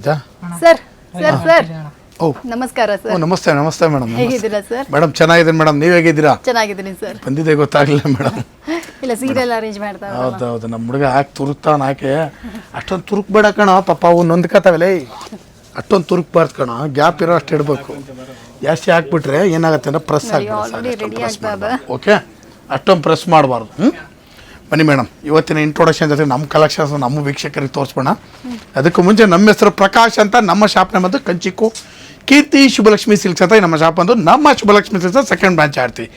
Sir sir sir ನಮಸ್ಕಾರ sir. ನಮಸ್ತೆ ನಮಸ್ತೆ ಮೇಡಮ್. ಹೇಗಿದ್ದೀರಾ ಸರ್? ಮೇಡಮ್ ಚೆನ್ನಾಗಿದ್ದೀನಿ ಮೇಡಮ್, ನೀವು ಹೇಗಿದ್ದೀರಾ? ಚೆನ್ನಾಗಿದ್ದೀನಿ ಸರ್. ಬಂದಿದೆ ಗೊತ್ತಾಗಲಿಲ್ಲ ಮೇಡಮ್. ಇಲ್ಲ ಸೀರಿಯಲ್ ಅರೇಂಜ್ ಮಾಡ್ತಾ ಹೌದೌದು, ನಮ್ಮ ಹುಡುಗ ಹಾಕಿ ತುರುಕ್ತಾವ ಹಾಕಿ ಅಷ್ಟೊಂದು ತುರುಕ್ಬೇಡ ಕಣ ಪಾಪ, ಅವು ನೊಂದ್ಕತಾವಲ್ಲ, ಅಷ್ಟೊಂದು ತುರುಕ್ಬಾರ್ದು ಕಣ, ಗ್ಯಾಪ್ ಇರೋ ಅಷ್ಟು ಇಡಬೇಕು. ಜಾಸ್ತಿ ಹಾಕ್ಬಿಟ್ರೆ ಏನಾಗುತ್ತೆ ಅಂದ್ರೆ ಪ್ರೆಸ್ ಆಗ್ತದೆ. ಓಕೆ, ಅಷ್ಟೊಂದು ಪ್ರೆಸ್ ಮಾಡಬಾರ್ದು. ಬನ್ನಿ ಮೇಡಮ್, ಇವತ್ತಿನ ಇಂಟ್ರೊಡಕ್ಷನ್ ಜೊತೆ ನಮ್ಮ ಕಲೆಕ್ಷನ್ಸ್ ನಮ್ಮ ವೀಕ್ಷಕರಿಗೆ ತೋರಿಸ್ಬೋಣ. ಅದಕ್ಕೂ ಮುಂಚೆ ನಮ್ಮ ಹೆಸರು ಪ್ರಕಾಶ್ ಅಂತ, ನಮ್ಮ ಶಾಪ್ನ ಬಂದು ಕಂಚಿಕು ಕೀರ್ತಿ ಶುಭಲಕ್ಷ್ಮಿ ಸಿಲ್ಕ್ಸ್ ಅಂತ ನಮ್ಮ ಶಾಪ್ ಬಂದು ನಮ್ಮ ಶುಭಲಕ್ಷ್ಮಿ ಸಿಲ್ಕ್ಸ್ ಸೆಕೆಂಡ್ ಬ್ರಾಂಚ್ ಆಡ್ತೀವಿ.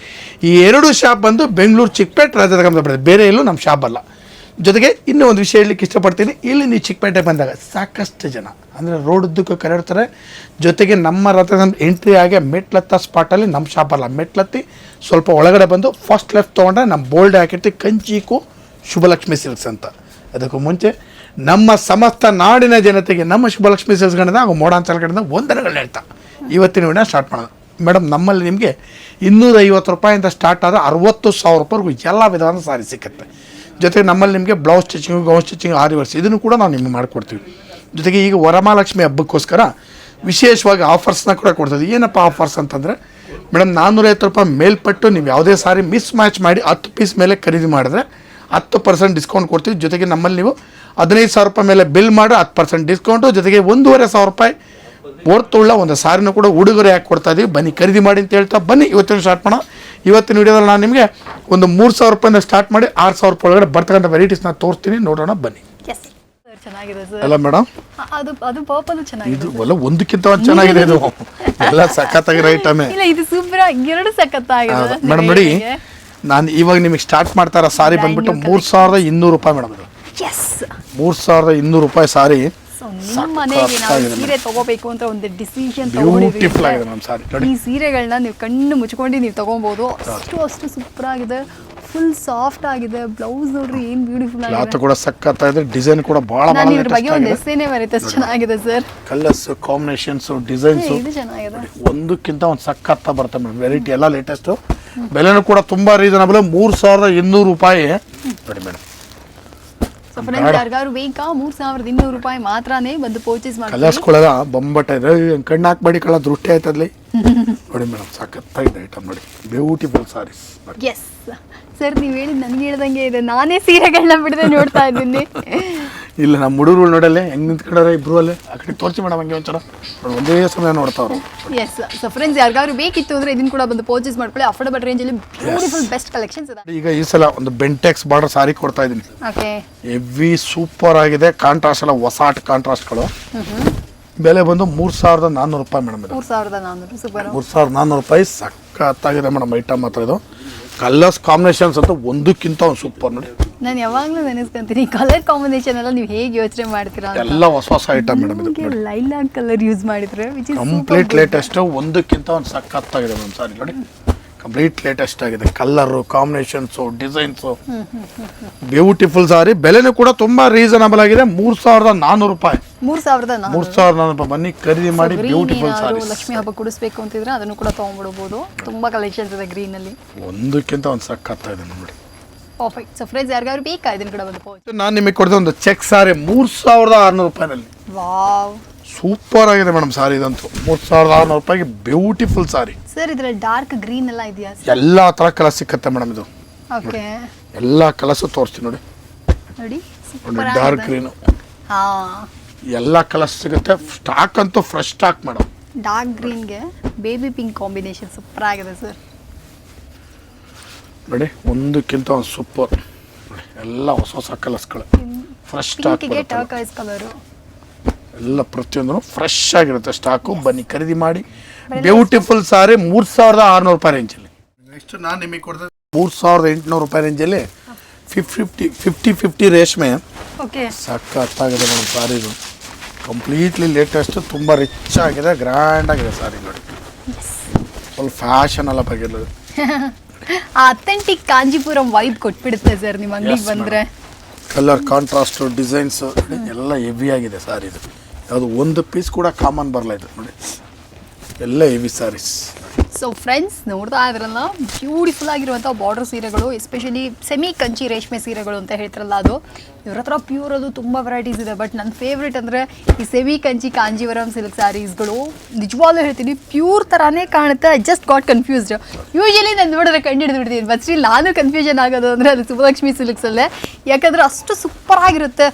ಈ ಎರಡು ಶಾಪ್ ಬಂದು ಬೆಂಗಳೂರು ಚಿಕ್ಕಪೇಟೆ ರಾಜ್ಯದ ಗಮನ, ಬೇರೆ ಎಲ್ಲೂ ನಮ್ಮ ಶಾಪ್ ಅಲ್ಲ. ಜೊತೆಗೆ ಇನ್ನೂ ಒಂದು ವಿಷಯ ಹೇಳಲಿಕ್ಕೆ ಇಷ್ಟಪಡ್ತೀನಿ, ಇಲ್ಲಿ ನೀವು ಚಿಕ್ಕಪೇಟೆ ಬಂದಾಗ ಸಾಕಷ್ಟು ಜನ ಅಂದರೆ ರೋಡುದ್ದಕ್ಕೂ ಕರೆಯಿರ್ತಾರೆ. ಜೊತೆಗೆ ನಮ್ಮ ರಥದ ಎಂಟ್ರಿ ಆಗಿ ಮೆಟ್ಲತ್ತ ಸ್ಪಾಟಲ್ಲಿ ನಮ್ಮ ಶಾಪ್ ಅಲ್ಲ, ಮೆಟ್ಲತ್ತಿ ಸ್ವಲ್ಪ ಒಳಗಡೆ ಬಂದು ಫಸ್ಟ್ ಲೆಫ್ಟ್ ತೊಗೊಂಡ್ರೆ ನಮ್ಮ ಬೋಲ್ಡ್ ಹಾಕಿರ್ತೀವಿ ಕಂಚಿಕು ಶುಭಲಕ್ಷ್ಮಿ ಸಿಲ್ಕ್ಸ್ ಅಂತ. ಅದಕ್ಕೂ ಮುಂಚೆ ನಮ್ಮ ಸಮಸ್ತ ನಾಡಿನ ಜನತೆಗೆ ನಮ್ಮ ಶುಭಲಕ್ಷ್ಮಿ ಸಿಲ್ಕ್ಸ್ಗಳಿಂದ ಹಾಗೂ ಮೋಡಾಂಚಲ ಕಡೆಯಿಂದ ವಂದನೆಗಳನ್ನ ಹೇಳ್ತಾ ಇವತ್ತಿನ ವಿಡಿಯೋ ಸ್ಟಾರ್ಟ್ ಮಾಡೋದು. ಮೇಡಮ್, ನಮ್ಮಲ್ಲಿ ನಿಮಗೆ 250 ರೂಪಾಯಿಂದ ಸ್ಟಾರ್ಟ್ ಆದ 60,000 ರೂಪಾಯಿವರೆಗೂ ಎಲ್ಲ ವಿಧವಾದ ಸಾರಿ ಸಿಕ್ಕುತ್ತೆ. ಜೊತೆಗೆ ನಮ್ಮಲ್ಲಿ ನಿಮಗೆ ಬ್ಲೌಸ್ ಸ್ಟಿಚಿಂಗು, ಗೌನ್ ಸ್ಟಿಚಿಂಗ್, ಆರಿ ವರ್ಕ್ಸ್ ಇದನ್ನು ಕೂಡ ನಾವು ನಿಮಗೆ ಮಾಡಿಕೊಡ್ತೀವಿ. ಜೊತೆಗೆ ಈಗ ವರಮಹಾಲಕ್ಷ್ಮಿ ಹಬ್ಬಕ್ಕೋಸ್ಕರ ವಿಶೇಷವಾಗಿ ಆಫರ್ಸ್ನ ಕೂಡ ಕೊಡ್ತೀವಿ. ಏನಪ್ಪ ಆಫರ್ಸ್ ಅಂತಂದರೆ ಮೇಡಮ್, 450 ರೂಪಾಯಿ ಮೇಲ್ಪಟ್ಟು ನೀವು ಯಾವುದೇ ಸಾರಿ ಮಿಸ್ ಮ್ಯಾಚ್ ಮಾಡಿ 10 ಪೀಸ್ ಮೇಲೆ ಖರೀದಿ ಮಾಡಿದ್ರೆ 10% ಡಿಸ್ಕೌಂಟ್ ಕೊಡ್ತೀವಿ. ಜೊತೆಗೆ ನಮ್ಮಲ್ಲಿ ನೀವು 15,000 ರೂಪಾಯಿ ಮೇಲೆ ಬಿಲ್ ಮಾಡಿ 10% ಡಿಸ್ಕೌಂಟು, ಜೊತೆಗೆ 1,500 ರೂಪಾಯಿ ಒರ್ತುಳ್ಳ ಒಂದು ಸಾರಿನೂ ಕೂಡ ಉಡುಗೊರೆ ಹಾಕಿ ಕೊಡ್ತಾ ಇದ್ದೀವಿ. ಬನ್ನಿ ಖರೀದಿ ಮಾಡಿ ಅಂತ ಹೇಳ್ತಾ ಬನ್ನಿ ಇವತ್ತಿನ ಸ್ಟಾರ್ಟ್ ಮಾಡೋಣ. ಇವತ್ತಿನ ವಿಡಿಯೋದಲ್ಲಿ ನಾನು ನಿಮಗೆ ಒಂದು 3,000 ರೂಪಾಯಿಂದ ಸ್ಟಾರ್ಟ್ ಮಾಡಿ 6,000 ರೂಪಾಯಿ ಒಳಗಡೆ ಬರ್ತಕ್ಕಂಥ ವೆರೈಟೀಸ್ನ ತೋರಿಸ್ತೀನಿ, ನೋಡೋಣ ಬನ್ನಿ. ಅಲ್ಲ ಮೇಡಮ್, ಇದು ಒಲ್ಲ ಒಂದಕ್ಕಿಂತ ಒಂದು ಚೆನ್ನಾಗಿದೆ, ಇದು ಎಲ್ಲ ಸಖತ್ತಾಗಿರೋ ಐಟಮೇ. ಮೇಡಮ್ ನೋಡಿ, ನಾನು ಇವಾಗ ನಿಮಗೆ ಸ್ಟಾರ್ಟ್ ಮಾಡ್ತಾರ ಸಾರಿ ಬಂದ್ಬಿಟ್ಟು 3,200 ರೂಪಾಯಿ ಮೇಡಮ್. ಇದು 3,200 ರೂಪಾಯಿ ಸಾರಿ. ಸೀರೆ ತಗೋಬೇಕು ಅಂತ ಒಂದು ಡಿಸಿಷನ್ ಬ್ಯೂಟಿಫುಲ್ ಆಗಿದೆ ಮೇಡಮ್ ಸಾರಿ. ಈ ಸೀರೆಗಳನ್ನ ನೀವು ಕಣ್ಣು ಮುಚ್ಕೊಂಡು ನೀವು ತಗೋಬಹುದು. ಅಷ್ಟು ಸೂಪರ್ ಆಗಿದೆ, ಫುಲ್ ಸಾಫ್ಟ್ ಆಗಿದೆ. ಬ್ಲೌಸ್ ನೋಡ್ರಿ ಏನ್ ಬ್ಯೂಟಿಫುಲ್ ಆಗಿದೆ, ಕ್ಲಾತ್ ಕೂಡ ಸಕ್ಕತ್ತಾಗಿದೆ, ಡಿಸೈನ್ ಕೂಡ ಬಹಳ ನಾನು ಇದ್ರ ಬಗ್ಗೆ ಒಂದು ಎಸ್ಸೇನೇ ಬರುತ್ತೆ, ಚೆನ್ನಾಗಿದೆ ಸರ್. ಕಲರ್ಸ್, ಕಾಂಬಿನೇಷನ್ಸ್, ಡಿಸೈನ್ಸ್ ಇದು ಚೆನ್ನಾಗಿದೆ, ಒಂದಕ್ಕಿಂತ ಒಂದು ಸಕ್ಕತ್ತ ಬರುತ್ತೆ ಮೇಡಮ್. ವೆರೈಟಿ ಎಲ್ಲ ಲೇಟೆಸ್ಟ್, ಬೆಲೆನೂ ಕೂಡ ತುಂಬಾ ರೀಸನಬಲ್. 3,200 ರೂಪಾಯಿ ನೋಡಿ ಮೇಡಮ್. ಯಾರಿಗಾರು ಬೇಕಾ 3,200 ರೂಪಾಯಿ ಮಾತ್ರನೇ ಬಂದು ಪರ್ಚೇಸ್ ಮಾಡಿ. ಕಲರ್ಸ್ಗಳೆಲ್ಲ ಬೊಂಬಟ ಇದೆ, ಕಣ್ಣು ಹಾಕ್ಬೇಡಿ ಕಳ್ಳ ದೃಷ್ಟಿ ಆಯ್ತದ್ಲಿ. ನೋಡಿ ಮೇಡಮ್, ಸಖತ್ತಾಗಿದೆ ಐಟಮ್ ನೋಡಿ, ಬ್ಯೂಟಿಫುಲ್ ಸಾರೀಸ್. ಎಸ್ ಸರ್, ನೀವು ಹೇಳಿದ್ ನನಗೆ ಹೇಳ್ದಂಗೆ ಇದೆ, ನಾನೇ ಸೀರೆಗಳನ್ನ ಬಿಡದೆ ನೋಡ್ತಾ ಇದ್ದೀನಿ. ಇಲ್ಲ, ನಮ್ಮ ಹುಡುಗರು ನೋಡಲ್ಲೇ ಹೆಂಗ್ ನಿಂತ್ಕೊಂಡ್ರೆ ಇಬ್ರು ಅಲ್ಲೇ ಆ ಕಡೆ ತೋರಿಸಿ ಮೇಡಮ್, ಹಂಗೆ ಒಂಚೂರ ಒಂದೇ ಸಮಯ ನೋಡ್ತಾವ್ರು. ಎಸ್ ಸೊ ಫ್ರೆಂಡ್ಸ್, ಯಾರಿಗಾರು ಬೇಕಿತ್ತು ಅಂದ್ರೆ ಇದನ್ನ ಕೂಡ ಬಂದು ಪರ್ಚೇಸ್ ಮಾಡ್ಕೊಳ್ಳಿ. ಅಫೋರ್ಡಬಲ್ ರೇಂಜ್ ಅಲ್ಲಿ ಬ್ಯೂಟಿಫುಲ್ ಬೆಸ್ಟ್ ಕಲೆಕ್ಷನ್ಸ್ ಇದೆ. ಈಗ ಈ ಸಲ ಒಂದು ಬೆಂಟೆಕ್ಸ್ ಬಾರ್ಡರ್ ಸಾರಿ ಕೊಡ್ತಾ ಇದೀನಿ. ಓಕೆ, ಹೆವಿ ಸೂಪರ್ ಆಗಿದೆ. ಕಾಂಟ್ರಾಸ್ಟ್ ಎಲ್ಲ ಹೊಸ ಕಾಂಟ್ರಾಸ್ಟ್ಗಳು. ಬೆಲೆ ಬಂದು 3,400 ರೂಪಾಯಿ ಮೇಡಮ್. 3,400 ಸೂಪರ್. 3,400 ರೂಪಾಯಿ ಸಕ್ಕತ್ತಾಗಿದೆ ಮೇಡಮ್ ಐಟಮ್ ಮಾತ್ರ. ಇದು ಕಲರ್ಸ್ ಕಾಂಬಿನೇಷನ್ಸ್ ಅಂತ ಒಂದಕ್ಕಿಂತ ಒಂದು ಸೂಪರ್ ನೋಡಿ. ನಾನು ಯಾವಾಗಲೂ ನೆನೆಸ್ಕೊಂತೀನಿ ಕಲರ್ ಕಾಂಬಿನೇಷನ್ ಎಲ್ಲ ನೀವು ಹೇಗೆ ಯೋಚನೆ ಮಾಡ್ತೀರಾ. ಎಲ್ಲ ಹೊಸ ಹೊಸ ಐಟಮ್ ಮೇಡಮ್. ಇದು ಲೈಲಾಕ್ ಕಲರ್ ಯೂಸ್ ಮಾಡಿದ್ರೆ ಕಂಪ್ಲೀಟ್ ಲೇಟೆಸ್ಟ್, ಒಂದಕ್ಕಿಂತ ಒಂದು ಸಕ್ಕತ್ತಾಗಿದೆ ಮೇಡಮ್ ಸಾರಿ ನೋಡಿ. ಕಂಪ್ಲೀಟ್ ಲೇಟೆಸ್ಟ್ ಆಗಿದೆ, ಕಲರು, ಕಾಂಬಿನೇಷನ್ಸು, ಡಿಸೈನ್ಸು, ಬ್ಯೂಟಿಫುಲ್ ಸಾರಿ. ಬೆಲೆನೂ ಕೂಡ ತುಂಬಾ ರೀಸನಬಲ್ ಆಗಿದೆ. 3,400 ರೂಪಾಯಿ. 3,400 ರೂಪಾಯಿ. ಬನ್ನಿ ಖರೀದಿ ಮಾಡಿ. ಬ್ಯೂಟಿಫುಲ್ ಸಾರಿ. ಲಕ್ಷ್ಮಿ ಹಬ್ಬ ಕುಡಿಸ್ಬೇಕು ಅಂತಿದ್ರೆ ಅದನ್ನು ಕೂಡ ತಗೊಂಡ್ಬಿಡಬಹುದು. ತುಂಬಾ ಕಲೆಕ್ಷನ್ಸ್ ಇದೆ ಗ್ರೀನ್ ಅಲ್ಲಿ, ಒಂದಕ್ಕಿಂತ ಒಂದು ಸಕ್ಕತ್ತಾಗಿದೆ ನೋಡಿ. ಪರ್ಫೆಕ್ಟ್. ಸೊ ಫ್ರೆಂಡ್ಸ್, ಯಾರಿಗಾರು ಬೇಕಾ ಇದನ್ನ ಕೂಡ ಬಂದು ನಾನು ನಿಮಗೆ ಕೊಡ್ದೆ ಒಂದು ಚೆಕ್ ಸಾರಿ 3,600 ರೂಪಾಯಿನಲ್ಲಿ. ವಾವ್, ಸೂಪರ್ ಆಗಿದೆ ಮೇಡಮ್ ಸಾರಿ. ಇದಂತೂ 3,600 ರೂಪಾಯಿಗೆ ಬ್ಯೂಟಿಫುಲ್ ಸಾರಿ. ಸರ್ ಇದ್ರಲ್ಲಿ ಡಾರ್ಕ್ ಗ್ರೀನ್ ಎಲ್ಲ ಇದೆಯಾ? ಎಲ್ಲಾ ತರ ಕಲರ್ ಸಿಕ್ಕತ್ತೆ ಮೇಡಮ್. ಇದು ಓಕೆ, ಎಲ್ಲಾ ಕಲರ್ಸ್ ತೋರಿಸ್ತೀನಿ ನೋಡಿ. ನೋಡಿ ಡಾರ್ಕ್ ಗ್ರೀನ್, ಹಾ, ಎಲ್ಲಾ ಕಲರ್ಸ್ ಸಿಗುತ್ತೆ. ಸ್ಟಾಕ್ ಅಂತೂ fresh stock madam. Dark green ಗೆ ಬೇಬಿ ಪಿಂಕ್ ಕಾಂಬಿನೇಷನ್ ಸೂಪರ್ ಆಗಿದೆ ಸರ್. ನೋಡಿ, ಒಂದಕ್ಕಿಂತ ಒಂದು ಸೂಪರ್. ಎಲ್ಲ ಹೊಸ ಹೊಸ ಕಲರ್ಸ್ಗಳು, ಫ್ರೆಶ್ ಸ್ಟಾಕ್. ಟರ್ಕೈಸ್ ಕಲರ್ ಎಲ್ಲ ಪ್ರತಿಯೊಂದು ಫ್ರೆಶ್ ಆಗಿರುತ್ತೆ ಸ್ಟಾಕು. ಬನ್ನಿ ಖರೀದಿ ಮಾಡಿ. ಬ್ಯೂಟಿಫುಲ್ ಸಾರಿ 3,600 ರೂಪಾಯಿ ರೇಂಜಲ್ಲಿ. ನೆಕ್ಸ್ಟ್ ನಾನು ನಿಮಗೆ ಕೊಡ್ತೇನೆ 3,800 ರೂಪಾಯಿ ರೇಂಜಲ್ಲಿ 50-50 ರೇಷ್ಮೆ. ಓಕೆ, ಸಕ್ಕತ್ತಾಗಿದೆ ಮೇಡಮ್ ಸಾರಿ. ಇದು ಕಂಪ್ಲೀಟ್ಲಿ ಲೇಟೆಸ್ಟ್, ತುಂಬ ರಿಚ್ ಆಗಿದೆ, ಗ್ರ್ಯಾಂಡ್ ಆಗಿದೆ ಸಾರಿ ನೋಡಿ. ಫುಲ್ ಫ್ಯಾಷನ್ ಎಲ್ಲ ಬಗೆಲ್ಲ ಅಥೆಂಟಿಕ್ ಕಾಂಜಿಪುರಂ ವೈಬ್ ಕೊಟ್ಬಿಡುತ್ತೆ ಸರ್ ನಿಮ್ಮ ಅಂಗಡಿಗೆ ಬಂದ್ರೆ. ಕಲರ್ ಕಾಂಟ್ರಾಸ್ಟ್, ಡಿಸೈನ್ಸ್ ಎಲ್ಲ ಹೆವಿ ಆಗಿದೆ ಸಾರಿ. ಇದು ಯಾವುದು ಒಂದು ಪೀಸ್ ಕೂಡ ಕಾಮನ್ ಬರಲ್ಲ ಇದು ನೋಡಿ. ಎಲ್ಲ ಹೆವಿ ಸ್ಯಾರೀಸ್. ಸೊ ಫ್ರೆಂಡ್ಸ್ ನೋಡ್ತಾ ಇದ್ರಲ್ಲ ಬ್ಯೂಟಿಫುಲ್ ಆಗಿರುವಂಥ ಬಾರ್ಡರ್ ಸೀರೆಗಳು, ಎಸ್ಪೆಷಲಿ ಸೆಮಿ ಕಂಚಿ ರೇಷ್ಮೆ ಸೀರೆಗಳು ಅಂತ ಹೇಳ್ತಾರಲ್ಲ ಅದು. ಇವ್ರ ಹತ್ರ ಪ್ಯೂರ್ ಅದು ತುಂಬ ವೆರೈಟೀಸ್ ಇದೆ. ಬಟ್ ನನ್ನ ಫೇವ್ರೇಟ್ ಅಂದರೆ ಈ ಸೆಮಿ ಕಂಚಿ ಕಾಂಜೀವರಂ ಸಿಲ್ಕ್ ಸ್ಯಾರೀಸ್ಗಳು. ನಿಜವಾಗ್ಲೂ ಹೇಳ್ತೀನಿ ಪ್ಯೂರ್ ಥರನೇ ಕಾಣುತ್ತೆ. I just got confused. Usually ನಾನು ನೋಡಿದ್ರೆ ಕಂಡು ಹಿಡಿದ್ಬಿಡ್ತೀನಿ. ಬಟ್ ಸ್ಟಿಲ್ ನಾನು ಕನ್ಫ್ಯೂಷನ್ ಆಗೋದು ಅಂದರೆ ಅದು ಸುಬ್ಬಲಕ್ಷ್ಮಿ ಸಿಲ್ಕ್ಸಲ್ಲೇ. ಯಾಕಂದರೆ ಅಷ್ಟು ಸೂಪರ್ ಆಗಿರುತ್ತೆ,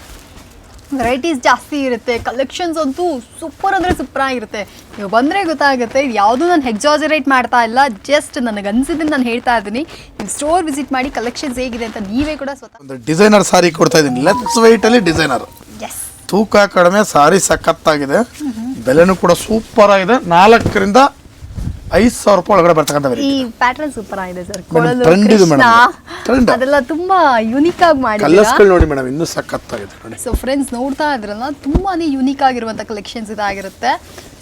ವೆರೈಟೀಸ್ ಜಾಸ್ತಿ ಇರುತ್ತೆ, ಕಲೆಕ್ಷನ್ಸ್ ಅಂತೂ ಸೂಪರ್ ಅಂದರೆ ಸೂಪರ್ ಆಗಿರುತ್ತೆ. ನೀವು ಬಂದರೆ ಗೊತ್ತಾಗುತ್ತೆ. ಇದು ಯಾವುದೂ ನಾನು ಎಕ್ಸಾಜರೇಟ್ ಮಾಡ್ತಾ ಇಲ್ಲ, ಜಸ್ಟ್ ನನಗೆ ಅನಿಸಿದ್ದನ್ನು ನಾನು ಹೇಳ್ತಾ ಇದ್ದೀನಿ. ನೀವು ಸ್ಟೋರ್ ವಿಸಿಟ್ ಮಾಡಿ ಕಲೆಕ್ಷನ್ಸ್ ಹೇಗಿದೆ ಅಂತ ನೀವೇ ಕೂಡ ಸ್ವತಃ. ಒಂದು ಡಿಸೈನರ್ ಸಾರಿ ಕೊಡ್ತಾ ಇದ್ದೀನಿ, ಲೆಸ್ ವೆಯ್ಟಲ್ಲಿ ಡಿಸೈನರ್. ಎಸ್, ತೂಕ ಕಡಿಮೆ, ಸಾರಿ ಸಖತ್ತಾಗಿದೆ, ಬೆಲೆನೂ ಕೂಡ ಸೂಪರ್ ಆಗಿದೆ. 4,000 5,000 ರೂಪಾಯಿ ಒಳಗಡೆ ಬರ್ತಕ್ಕಂಥ ಈ ಪ್ಯಾಟರ್ನ್ ಸೂಪರ್ ಆಗಿದೆ ಸರ್. ಟ್ರೆಂಡ್ ಇದು ಮೇಡಮ್, ಟ್ರೆಂಡ್ ಅದೆಲ್ಲ ತುಂಬಾ ಯುನಿಕ್ ಆಗಿ ಮಾಡಿದ್ದಾರೆ. ಕಲರ್ಸ್ಗಳು ನೋಡಿ ಮೇಡಮ್, ಇನ್ನೂ ಸಖತ್ತಾಗಿದೆ ನೋಡಿ. ಸೊ ಫ್ರೆಂಡ್ಸ್ ನೋಡ್ತಾ ಇದ್ರಲ್ಲ ತುಂಬಾನೇ ಯುನಿಕ್ ಆಗಿರುವಂಥ ಕಲೆಕ್ಷನ್ಸ್ ಇದಾಗಿರುತ್ತೆ.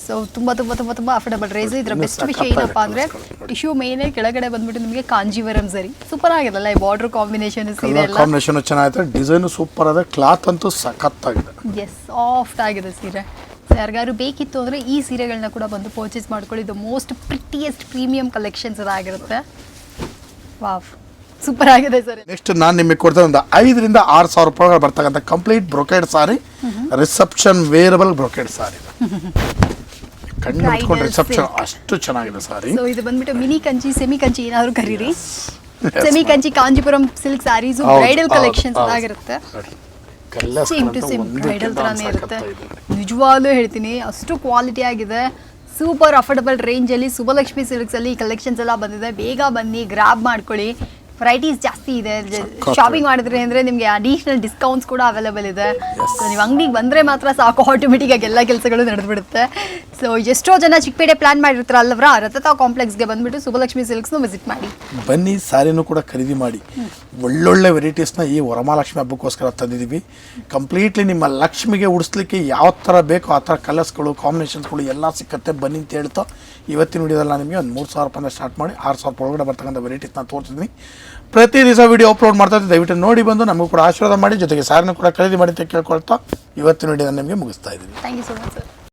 ಸೊ ತುಂಬ ತುಂಬ ತುಂಬ ತುಂಬ ಅಫೋರ್ಡಬಲ್ ರೇಸ್. ಇದರ ಬೆಸ್ಟ್ ವಿಷಯ ಏನಪ್ಪ ಅಂದರೆ ಟಿಶ್ಯೂ ಮೇಲೆ ಕೆಳಗಡೆ ಬಂದ್ಬಿಟ್ಟು ನಿಮಗೆ ಕಾಂಜೀವರಂ ಸರಿ ಸೂಪರ್ ಆಗಿರಲ್ಲ. ಈ ಬಾರ್ಡರ್ ಕಾಂಬಿನೇಷನ್ ಸೀರೆ ಎಲ್ಲ ಕಾಂಬಿನೇಷನ್ ಚೆನ್ನಾಗಿದೆ, ಡಿಸೈನು ಸೂಪರ್ ಆಗಿದೆ, ಕ್ಲಾತ್ ಅಂತೂ ಸಖತ್ತಾಗಿದೆ. ಎಸ್, ಸಾಫ್ಟ್ ಆಗಿದೆ ಸೀರೆ. ಸೊ ಯಾರಿಗಾರು ಬೇಕಿತ್ತು ಅಂದರೆ ಈ ಸೀರೆಗಳನ್ನ ಕೂಡ ಬಂದು ಪರ್ಚೇಸ್ ಮಾಡ್ಕೊಳ್ಳಿ. ಇದು ಮೋಸ್ಟ್ ಪ್ರಿಟಿಯೆಸ್ಟ್ ಪ್ರೀಮಿಯಂ ಕಲೆಕ್ಷನ್ಸ್ ಅದಾಗಿರುತ್ತೆ. ವಾವ್, ಸೂಪರ್ ಆಗಿದೆ ಸರ್. ನೆಕ್ಸ್ಟ್ ನಾನು ನಿಮಗೆ ಕೊಡ್ತಾ ಒಂದು 5,000 6,000 ರೂಪಾಯಿ ಬರ್ತಕ್ಕಂಥ complete brocade sari, reception wearable brocade sari. ಕಣ್ಣು ಮುಚ್ಕೊಂಡು ರಿಸೆಪ್ಷನ್ ಅಷ್ಟು ಚೆನ್ನಾಗಿದೆ ಸಾರಿ. ಸೊ ಇದು ಬಂದ್ಬಿಟ್ಟು ಮಿನಿ ಕಂಚಿ, ಸೆಮಿ ಕಂಚಿ ಏನಾದ್ರು ಕರೀರಿ. Semi Kanchi Kanchipuram silk saris bridal collections ಆಗಿರುತ್ತೆ. ಸೇಮ್ ಟು ಸೇಮ್ ಬ್ರೈಡಲ್ ಥರನೇ ಇರುತ್ತೆ. ನಿಜವಾಗ್ಲೂ ಹೇಳ್ತೀನಿ ಅಷ್ಟು ಕ್ವಾಲಿಟಿ ಆಗಿದೆ. ಸೂಪರ್ ಅಫೋರ್ಡಬಲ್ ರೇಂಜಲ್ಲಿ ಸುಬ್ಬಲಕ್ಷ್ಮಿ ಸಿಲ್ಕ್ಸಲ್ಲಿ ಈ ಕಲೆಕ್ಷನ್ಸ್ ಎಲ್ಲ ಬಂದಿದೆ. ಬೇಗ ಬನ್ನಿ, ಗ್ರಾಬ್ ಮಾಡ್ಕೊಳ್ಳಿ. ವೆರೈಟೀಸ್ ಜಾಸ್ತಿ ಇದೆ. ಶಾಪಿಂಗ್ ಮಾಡಿದ್ರೆ ಅಂದರೆ ನಿಮಗೆ ಅಡಿಷ್ನಲ್ ಡಿಸ್ಕೌಂಟ್ಸ್ ಕೂಡ ಅವೈಲೇಬಲ್ ಇದೆ. ಸೊ ನೀವು ಅಂಗಡಿಗೆ ಬಂದರೆ ಮಾತ್ರ ಸಾಕು, ಆಟೋಮೆಟಿಕ್ಕಾಗಿ ಎಲ್ಲ ಕೆಲಸಗಳು ನಡೆದುಬಿಡುತ್ತೆ. ಸೊ ಎಷ್ಟೋ ಜನ ಚಿಕ್ಕಪೇಟೆ ಪ್ಲಾನ್ ಮಾಡಿರ್ತಾರಲ್ಲವ್ರ, ರಥತಾ ಕಾಂಪ್ಲೆಕ್ಸ್ಗೆ ಬಂದುಬಿಟ್ಟು ಸುಬ್ಬಲಕ್ಷ್ಮಿ ಸಿಲ್ಕ್ಸ್ನು ವಿಸಿಟ್ ಮಾಡಿ ಬನ್ನಿ. ಸಾರಿನೂ ಕೂಡ ಖರೀದಿ ಮಾಡಿ. ಒಳ್ಳೊಳ್ಳೆ ವೆರೈಟೀಸ್ನ ಈ ವರಮಹಾಲಕ್ಷ್ಮಿ ಹಬ್ಬಕ್ಕೋಸ್ಕರ ತಂದಿದ್ದೀವಿ. ಕಂಪ್ಲೀಟ್ಲಿ ನಿಮ್ಮ ಲಕ್ಷ್ಮಿಗೆ ಉಡಿಸ್ಲಿಕ್ಕೆ ಯಾವ ಥರ ಬೇಕೋ ಆ ಥರ ಕಲರ್ಸ್ಗಳು, ಕಾಂಬಿನೇಷನ್ಸ್ಗಳು ಎಲ್ಲ ಸಿಕ್ಕತ್ತೆ. ಬನ್ನಿ ಅಂತ ಹೇಳ್ತಾ ಇವತ್ತಿನ ವಿಡಿಯೋದಲ್ಲಿ ನಾನು ನಿಮಗೆ ಒಂದು 3,000 ರೂಪಾಯಿಂದ ಸ್ಟಾರ್ಟ್ ಮಾಡಿ 6,000 ರೂಪಾಯಿ ಒಳಗಡೆ ಬರ್ತಕ್ಕಂಥ ವೆರೈಟೀಸ್ನ ತೋರಿಸಿದ್ದೀನಿ. ಪ್ರತಿ ದಿವಸ ವಿಡಿಯೋ ಅಪ್ಲೋಡ್ ಮಾಡ್ತಾ ಇದ್ದೀನಿ. ದಯವಿಟ್ಟು ನೋಡಿ ಬಂದು ನಮಗೂ ಕೂಡ ಆಶೀರ್ವಾದ ಮಾಡಿ, ಜೊತೆಗೆ ಸಾರಿನೂ ಕೂಡ ಖರೀದಿ ಮಾಡಿ ಅಂತ ಕೇಳ್ಕೊಳ್ತಾ ಇವತ್ತಿನ ವಿಡಿಯೋ ನಿಮಗೆ ಮುಗಿಸ್ತಾ ಇದ್ದೀನಿ. Thank you so much sir.